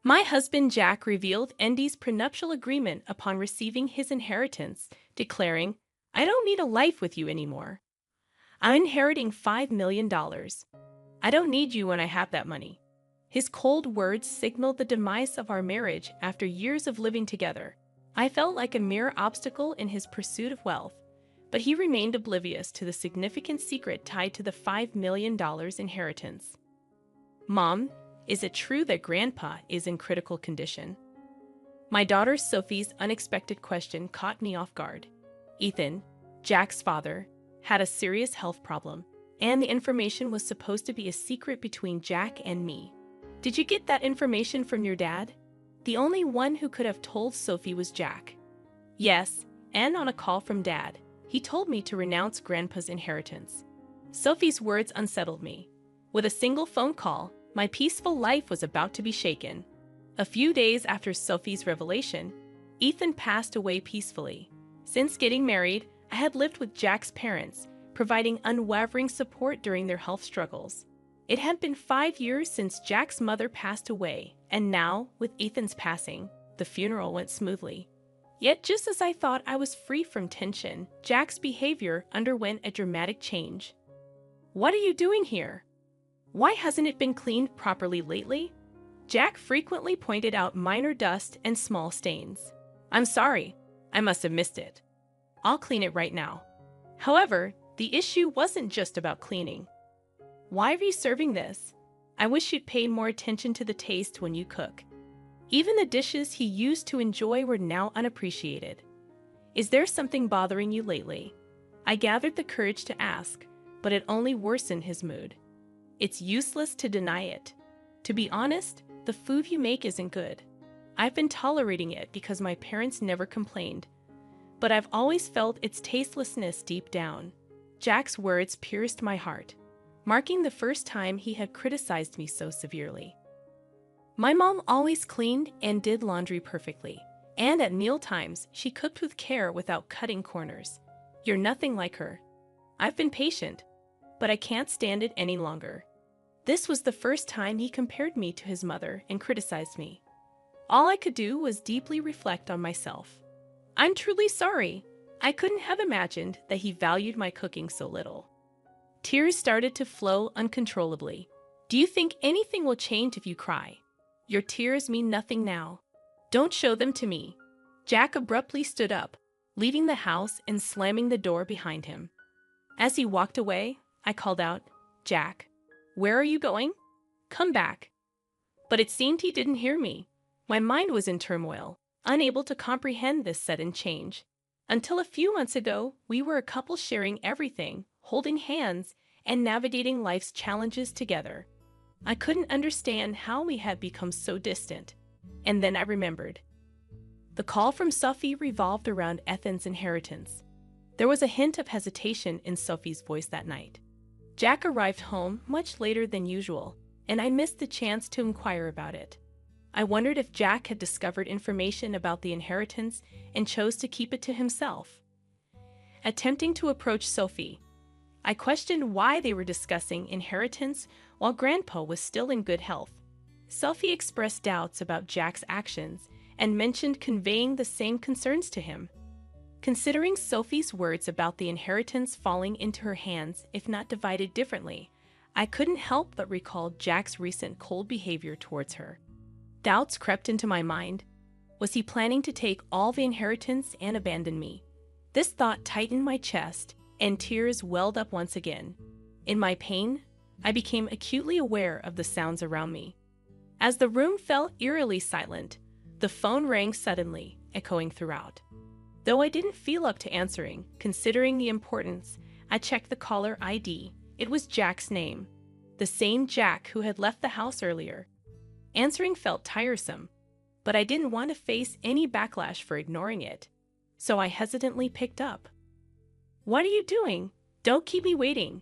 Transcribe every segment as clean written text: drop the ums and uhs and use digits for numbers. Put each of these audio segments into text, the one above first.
My husband Jack revealed Andy's prenuptial agreement upon receiving his inheritance, declaring, "I don't need a life with you anymore. I'm inheriting $5 million. I don't need you when I have that money." His cold words signaled the demise of our marriage after years of living together. I felt like a mere obstacle in his pursuit of wealth, but he remained oblivious to the significant secret tied to the $5 million inheritance. "Mom, is it true that Grandpa is in critical condition?" My daughter Sophie's unexpected question caught me off guard. Ethan, Jack's father, had a serious health problem, and the information was supposed to be a secret between Jack and me. "Did you get that information from your dad?" The only one who could have told Sophie was Jack. "Yes, and on a call from Dad, he told me to renounce Grandpa's inheritance." Sophie's words unsettled me. With a single phone call, my peaceful life was about to be shaken. A few days after Sophie's revelation, Ethan passed away peacefully. Since getting married, I had lived with Jack's parents, providing unwavering support during their health struggles. It had been 5 years since Jack's mother passed away, and now, with Ethan's passing, the funeral went smoothly. Yet just as I thought I was free from tension, Jack's behavior underwent a dramatic change. "What are you doing here? Why hasn't it been cleaned properly lately?" Jack frequently pointed out minor dust and small stains. "I'm sorry, I must have missed it. I'll clean it right now." However, the issue wasn't just about cleaning. "Why are you serving this? I wish you'd pay more attention to the taste when you cook." Even the dishes he used to enjoy were now unappreciated. "Is there something bothering you lately?" I gathered the courage to ask, but it only worsened his mood. "It's useless to deny it. To be honest, the food you make isn't good. I've been tolerating it because my parents never complained, but I've always felt its tastelessness deep down." Jack's words pierced my heart, marking the first time he had criticized me so severely. My mom always cleaned and did laundry perfectly, and at mealtimes she cooked with care without cutting corners. "You're nothing like her." I've been patient, but I can't stand it any longer. This was the first time he compared me to his mother and criticized me. All I could do was deeply reflect on myself. "I'm truly sorry. I couldn't have imagined that he valued my cooking so little." Tears started to flow uncontrollably. "Do you think anything will change if you cry? Your tears mean nothing now. Don't show them to me." Jack abruptly stood up, leaving the house and slamming the door behind him. As he walked away, I called out, "Jack, where are you going? Come back." But it seemed he didn't hear me. My mind was in turmoil, unable to comprehend this sudden change. Until a few months ago, we were a couple sharing everything, holding hands, and navigating life's challenges together. I couldn't understand how we had become so distant. And then I remembered. The call from Sophie revolved around Ethan's inheritance. There was a hint of hesitation in Sophie's voice that night. Jack arrived home much later than usual, and I missed the chance to inquire about it. I wondered if Jack had discovered information about the inheritance and chose to keep it to himself. Attempting to approach Sophie, I questioned why they were discussing inheritance while Grandpa was still in good health. Sophie expressed doubts about Jack's actions and mentioned conveying the same concerns to him. Considering Sophie's words about the inheritance falling into her hands if not divided differently, I couldn't help but recall Jack's recent cold behavior towards her. Doubts crept into my mind. Was he planning to take all the inheritance and abandon me? This thought tightened my chest, and tears welled up once again. In my pain, I became acutely aware of the sounds around me. As the room fell eerily silent, the phone rang suddenly, echoing throughout. Though I didn't feel up to answering, considering the importance, I checked the caller ID. It was Jack's name, the same Jack who had left the house earlier. Answering felt tiresome, but I didn't want to face any backlash for ignoring it, so I hesitantly picked up. "What are you doing? Don't keep me waiting.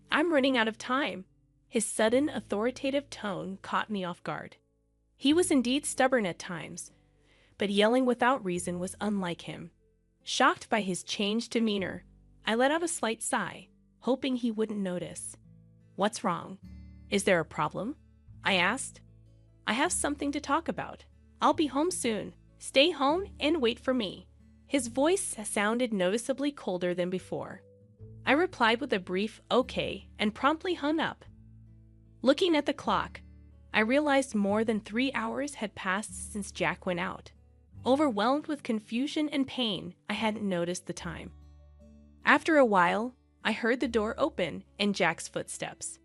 I'm running out of time." His sudden, authoritative tone caught me off guard. He was indeed stubborn at times, but yelling without reason was unlike him. Shocked by his changed demeanor, I let out a slight sigh, hoping he wouldn't notice. "What's wrong? Is there a problem?" I asked. I have something to talk about. I'll be home soon. Stay home and wait for me." His voice sounded noticeably colder than before. I replied with a brief "okay" and promptly hung up. Looking at the clock, I realized more than 3 hours had passed since Jack went out. Overwhelmed with confusion and pain, I hadn't noticed the time. After a while, I heard the door open and Jack's footsteps.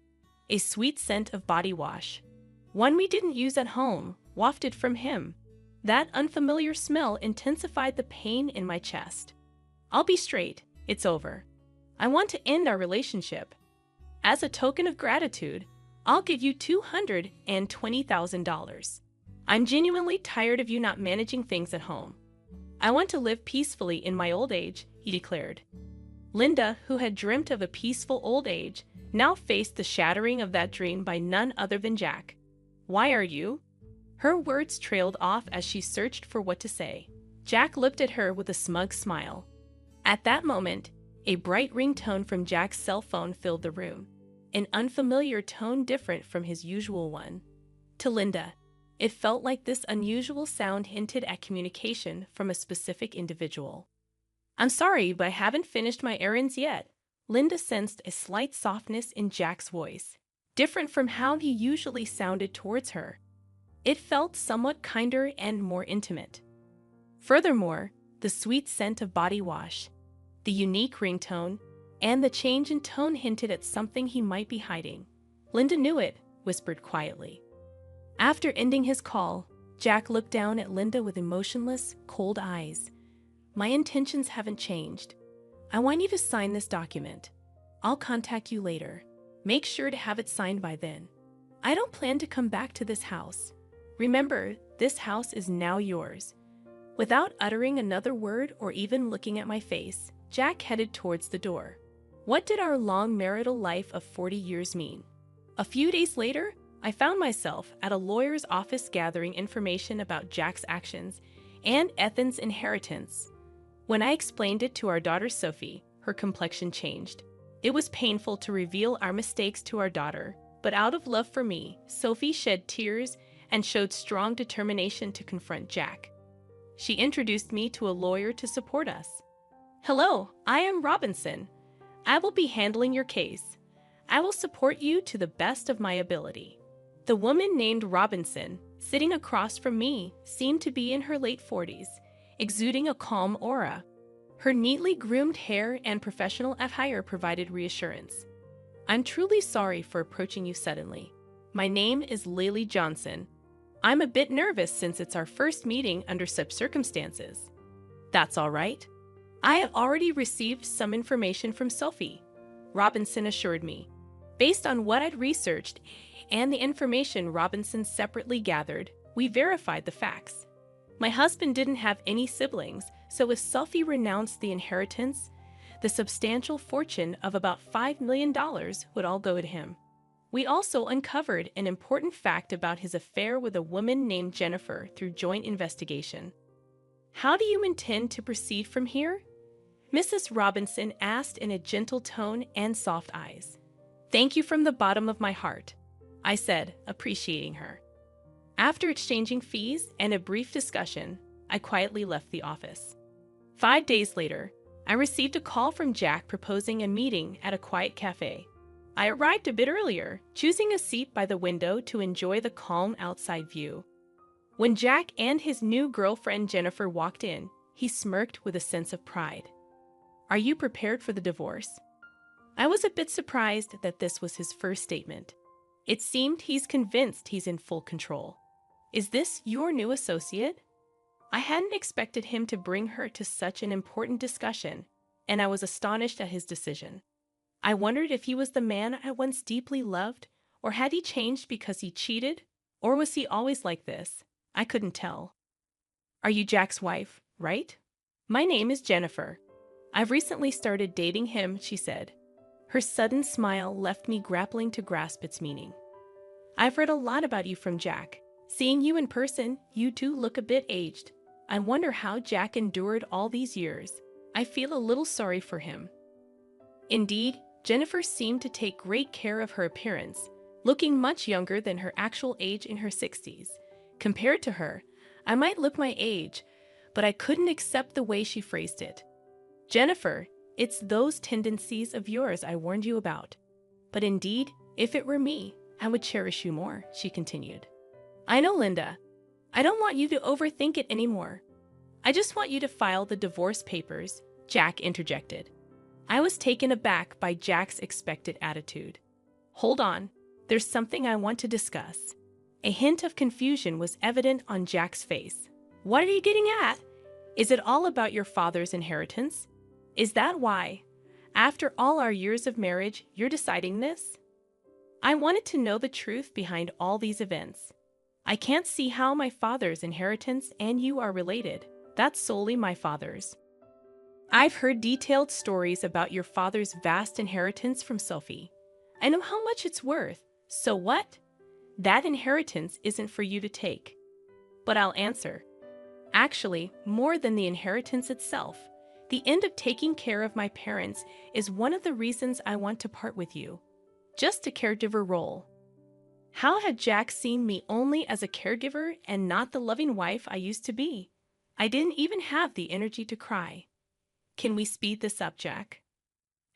A sweet scent of body wash, one we didn't use at home, wafted from him. That unfamiliar smell intensified the pain in my chest. "I'll be straight. It's over. I want to end our relationship. As a token of gratitude, I'll give you $220,000. I'm genuinely tired of you not managing things at home. I want to live peacefully in my old age," he declared. Linda, who had dreamt of a peaceful old age, now faced the shattering of that dream by none other than Jack. "Why are you?" Her words trailed off as she searched for what to say. Jack looked at her with a smug smile. At that moment, a bright ringtone from Jack's cell phone filled the room, an unfamiliar tone different from his usual one. To Linda, it felt like this unusual sound hinted at communication from a specific individual. "I'm sorry, but I haven't finished my errands yet." Linda sensed a slight softness in Jack's voice, different from how he usually sounded towards her. It felt somewhat kinder and more intimate. Furthermore, the sweet scent of body wash, the unique ringtone, and the change in tone hinted at something he might be hiding. "Linda knew it," whispered quietly. After ending his call, Jack looked down at Linda with emotionless, cold eyes. "My intentions haven't changed. I want you to sign this document. I'll contact you later. Make sure to have it signed by then. I don't plan to come back to this house. Remember, this house is now yours." Without uttering another word or even looking at my face, Jack headed towards the door. What did our long marital life of 40 years mean? A few days later, I found myself at a lawyer's office gathering information about Jack's actions and Ethan's inheritance. When I explained it to our daughter Sophie, her complexion changed. It was painful to reveal our mistakes to our daughter, but out of love for me, Sophie shed tears and showed strong determination to confront Jack. She introduced me to a lawyer to support us. "Hello, I am Robinson. I will be handling your case. I will support you to the best of my ability." The woman named Robinson, sitting across from me, seemed to be in her late 40s, exuding a calm aura. Her neatly groomed hair and professional attire provided reassurance. "I'm truly sorry for approaching you suddenly. My name is Lily Johnson. I'm a bit nervous since it's our first meeting under such circumstances." "That's all right. I have already received some information from Sophie," Robinson assured me. Based on what I'd researched and the information Robinson separately gathered, we verified the facts. My husband didn't have any siblings, so if Sophie renounced the inheritance, the substantial fortune of about $5 million would all go to him. We also uncovered an important fact about his affair with a woman named Jennifer through joint investigation. "How do you intend to proceed from here?" Mrs. Robinson asked in a gentle tone and soft eyes. "Thank you from the bottom of my heart," I said, appreciating her. After exchanging fees and a brief discussion, I quietly left the office. 5 days later, I received a call from Jack proposing a meeting at a quiet cafe. I arrived a bit earlier, choosing a seat by the window to enjoy the calm outside view. When Jack and his new girlfriend Jennifer walked in, he smirked with a sense of pride. "Are you prepared for the divorce?" I was a bit surprised that this was his first statement. It seemed he's convinced he's in full control. "Is this your new associate?" I hadn't expected him to bring her to such an important discussion, and I was astonished at his decision. I wondered if he was the man I once deeply loved, or had he changed because he cheated, or was he always like this? I couldn't tell. "Are you Jack's wife, right?" "My name is Jennifer. I've recently started dating him," she said. Her sudden smile left me grappling to grasp its meaning. "I've read a lot about you from Jack. Seeing you in person, you too look a bit aged. I wonder how Jack endured all these years. I feel a little sorry for him." Indeed, Jennifer seemed to take great care of her appearance, looking much younger than her actual age in her 60s. Compared to her, I might look my age, but I couldn't accept the way she phrased it. Jennifer, it's those tendencies of yours I warned you about. But indeed, if it were me, I would cherish you more, she continued. I know, Linda. I don't want you to overthink it anymore. I just want you to file the divorce papers, Jack interjected. I was taken aback by Jack's expected attitude. Hold on, there's something I want to discuss. A hint of confusion was evident on Jack's face. What are you getting at? Is it all about your father's inheritance? Is that why, after all our years of marriage, you're deciding this? I wanted to know the truth behind all these events. I can't see how my father's inheritance and you are related. That's solely my father's. I've heard detailed stories about your father's vast inheritance from Sophie. I know how much it's worth. So what? That inheritance isn't for you to take. But I'll answer. Actually, more than the inheritance itself, the end of taking care of my parents is one of the reasons I want to part with you. Just a caregiver role. How had Jack seen me only as a caregiver and not the loving wife I used to be? I didn't even have the energy to cry. Can we speed this up, Jack?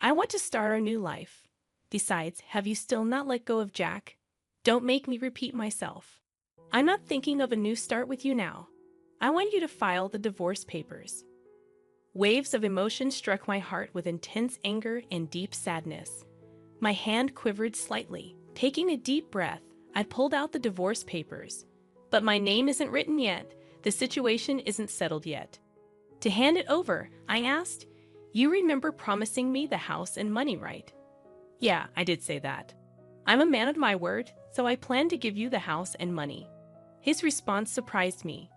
I want to start our new life. Besides, have you still not let go of Jack? Don't make me repeat myself. I'm not thinking of a new start with you now. I want you to file the divorce papers. Waves of emotion struck my heart with intense anger and deep sadness. My hand quivered slightly. Taking a deep breath, I pulled out the divorce papers. But my name isn't written yet. The situation isn't settled yet. To hand it over, I asked, "You remember promising me the house and money, right?" "Yeah, I did say that. I'm a man of my word, so I plan to give you the house and money." His response surprised me.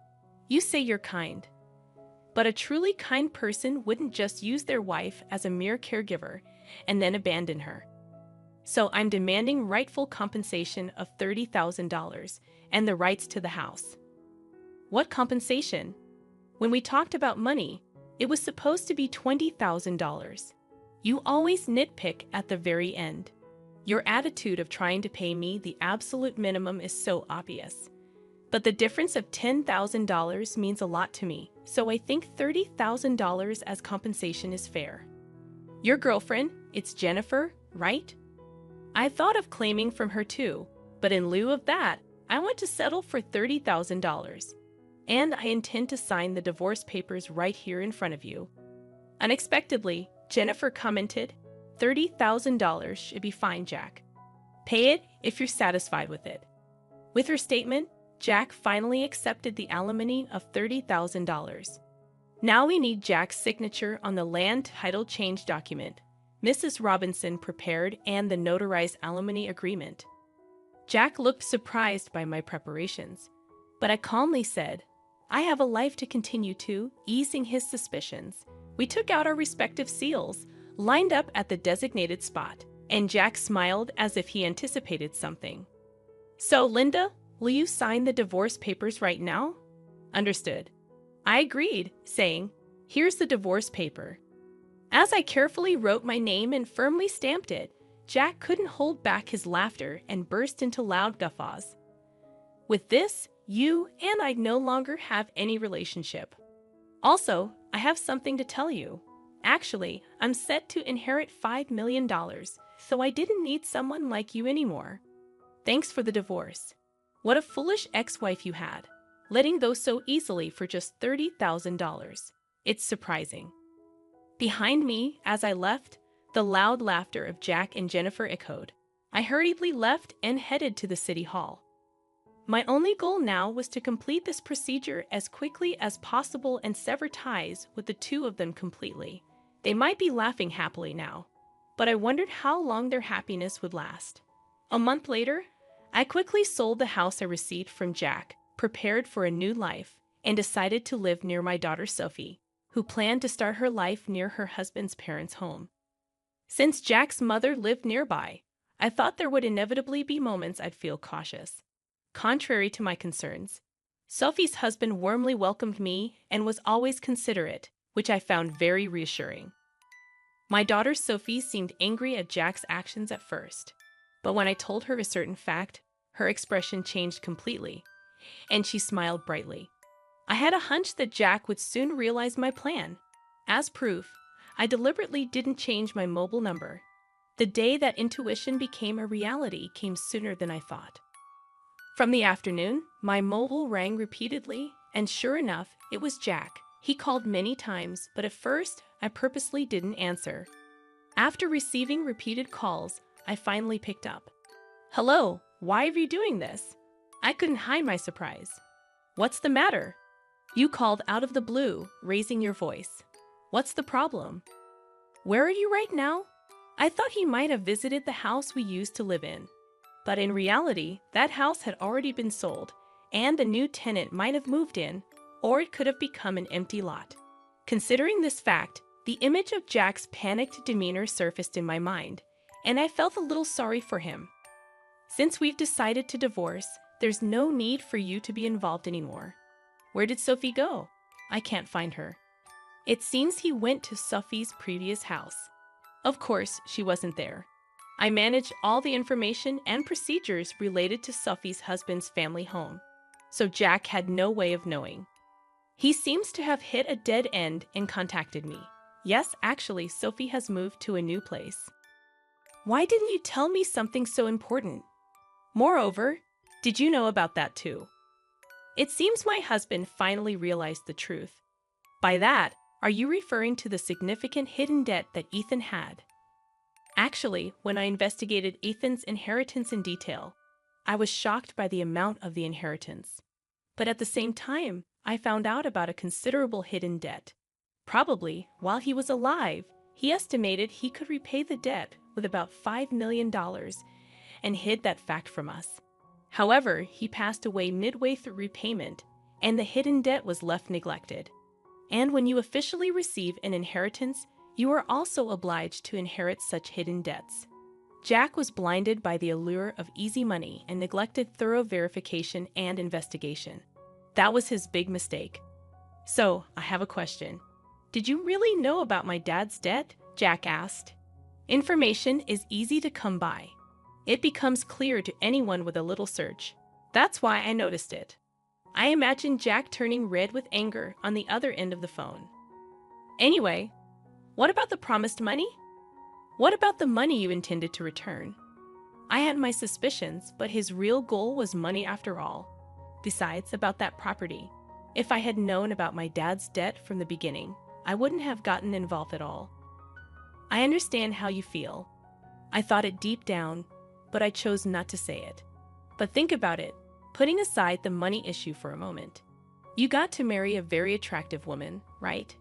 "You say you're kind. But a truly kind person wouldn't just use their wife as a mere caregiver and then abandon her. So I'm demanding rightful compensation of $30,000 and the rights to the house." "What compensation? When we talked about money, it was supposed to be $20,000. You always nitpick at the very end. Your attitude of trying to pay me the absolute minimum is so obvious. But the difference of $10,000 means a lot to me, so I think $30,000 as compensation is fair." "Your girlfriend, it's Jennifer, right?" I thought of claiming from her too, but in lieu of that, I want to settle for $30,000. And I intend to sign the divorce papers right here in front of you. Unexpectedly, Jennifer commented, $30,000 should be fine, Jack. Pay it if you're satisfied with it. With her statement, Jack finally accepted the alimony of $30,000. Now we need Jack's signature on the land title change document Mrs. Robinson prepared and the notarized alimony agreement. Jack looked surprised by my preparations, but I calmly said, "I have a life to continue to," easing his suspicions. We took out our respective seals, lined up at the designated spot, and Jack smiled as if he anticipated something. "So, Linda, will you sign the divorce papers right now?" "Understood." I agreed, saying, "Here's the divorce paper." As I carefully wrote my name and firmly stamped it, Jack couldn't hold back his laughter and burst into loud guffaws. "With this, you and I no longer have any relationship. Also, I have something to tell you. Actually, I'm set to inherit $5 million, so I didn't need someone like you anymore. Thanks for the divorce. What a foolish ex-wife you had, letting go so easily for just $30,000. It's surprising." Behind me, as I left, the loud laughter of Jack and Jennifer echoed. I hurriedly left and headed to the city hall. My only goal now was to complete this procedure as quickly as possible and sever ties with the two of them completely. They might be laughing happily now, but I wondered how long their happiness would last. A month later, I quickly sold the house I received from Jack, prepared for a new life, and decided to live near my daughter Sophie, who planned to start her life near her husband's parents' home. Since Jack's mother lived nearby, I thought there would inevitably be moments I'd feel cautious. Contrary to my concerns, Sophie's husband warmly welcomed me and was always considerate, which I found very reassuring. My daughter Sophie seemed angry at Jack's actions at first, But when I told her a certain fact, her expression changed completely, and she smiled brightly. I had a hunch that Jack would soon realize my plan. As proof, I deliberately didn't change my mobile number. The day that intuition became a reality came sooner than I thought. From the afternoon, my mobile rang repeatedly, and sure enough, it was Jack. He called many times, but at first, I purposely didn't answer. After receiving repeated calls, I finally picked up. "Hello, why are you doing this?" I couldn't hide my surprise. "What's the matter?" You called out of the blue, raising your voice. "What's the problem?" "Where are you right now?" I thought he might have visited the house we used to live in. But in reality, that house had already been sold, and a new tenant might have moved in, or it could have become an empty lot. Considering this fact, the image of Jack's panicked demeanor surfaced in my mind, and I felt a little sorry for him. "Since we've decided to divorce, there's no need for you to be involved anymore." "Where did Sophie go?" "I can't find her." It seems he went to Sophie's previous house. Of course, she wasn't there. I managed all the information and procedures related to Sophie's husband's family home, so Jack had no way of knowing. He seems to have hit a dead end and contacted me. Yes, actually, Sophie has moved to a new place. Why didn't you tell me something so important? Moreover, did you know about that too? It seems my husband finally realized the truth. By that, are you referring to the significant hidden debt that Ethan had? Actually, when I investigated Ethan's inheritance in detail, I was shocked by the amount of the inheritance. But at the same time, I found out about a considerable hidden debt. Probably, while he was alive, he estimated he could repay the debt with about $5 million and hid that fact from us. However, he passed away midway through repayment, and the hidden debt was left neglected. And when you officially receive an inheritance, you are also obliged to inherit such hidden debts. Jack was blinded by the allure of easy money and neglected thorough verification and investigation. That was his big mistake. "So, I have a question. Did you really know about my dad's debt?" Jack asked. "Information is easy to come by. It becomes clear to anyone with a little search. That's why I noticed it." I imagined Jack turning red with anger on the other end of the phone. "Anyway, what about the promised money? What about the money you intended to return?" I had my suspicions, but his real goal was money after all. Besides, about that property. If I had known about my dad's debt from the beginning, I wouldn't have gotten involved at all. I understand how you feel. I thought it deep down, but I chose not to say it. But think about it, putting aside the money issue for a moment. You got to marry a very attractive woman, right?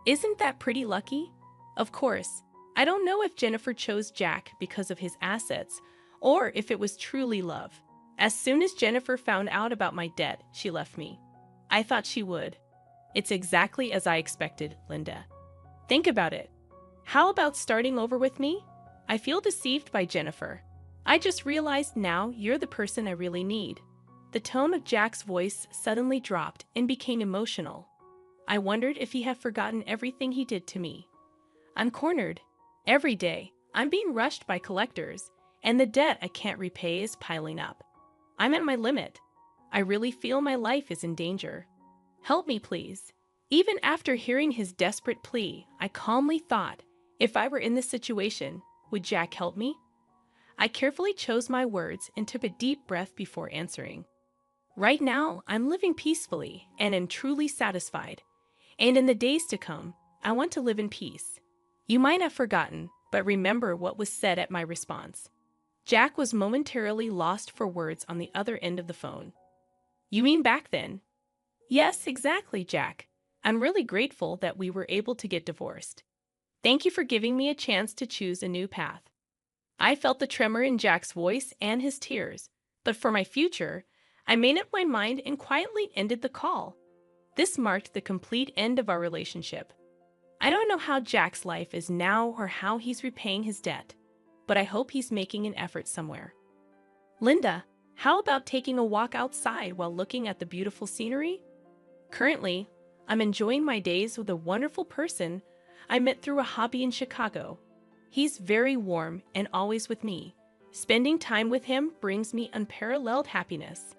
Isn't that pretty lucky? Of course, I don't know if Jennifer chose Jack because of his assets, or if it was truly love. As soon as Jennifer found out about my debt, she left me. I thought she would. It's exactly as I expected, Linda. Think about it. How about starting over with me? I feel deceived by Jennifer. I just realized now you're the person I really need. The tone of Jack's voice suddenly dropped and became emotional. I wondered if he had forgotten everything he did to me. I'm cornered. Every day, I'm being rushed by collectors, and the debt I can't repay is piling up. I'm at my limit. I really feel my life is in danger. Help me, please. Even after hearing his desperate plea, I calmly thought, if I were in this situation, would Jack help me? I carefully chose my words and took a deep breath before answering. Right now, I'm living peacefully and am truly satisfied. And in the days to come, I want to live in peace. You might have forgotten, but remember what was said at my response. Jack was momentarily lost for words on the other end of the phone. You mean back then? Yes, exactly, Jack. I'm really grateful that we were able to get divorced. Thank you for giving me a chance to choose a new path. I felt the tremor in Jack's voice and his tears, but for my future, I made up my mind and quietly ended the call. This marked the complete end of our relationship. I don't know how Jack's life is now or how he's repaying his debt, but I hope he's making an effort somewhere. Linda, how about taking a walk outside while looking at the beautiful scenery? Currently, I'm enjoying my days with a wonderful person I met through a hobby in Chicago. He's very warm and always with me, Spending time with him brings me unparalleled happiness.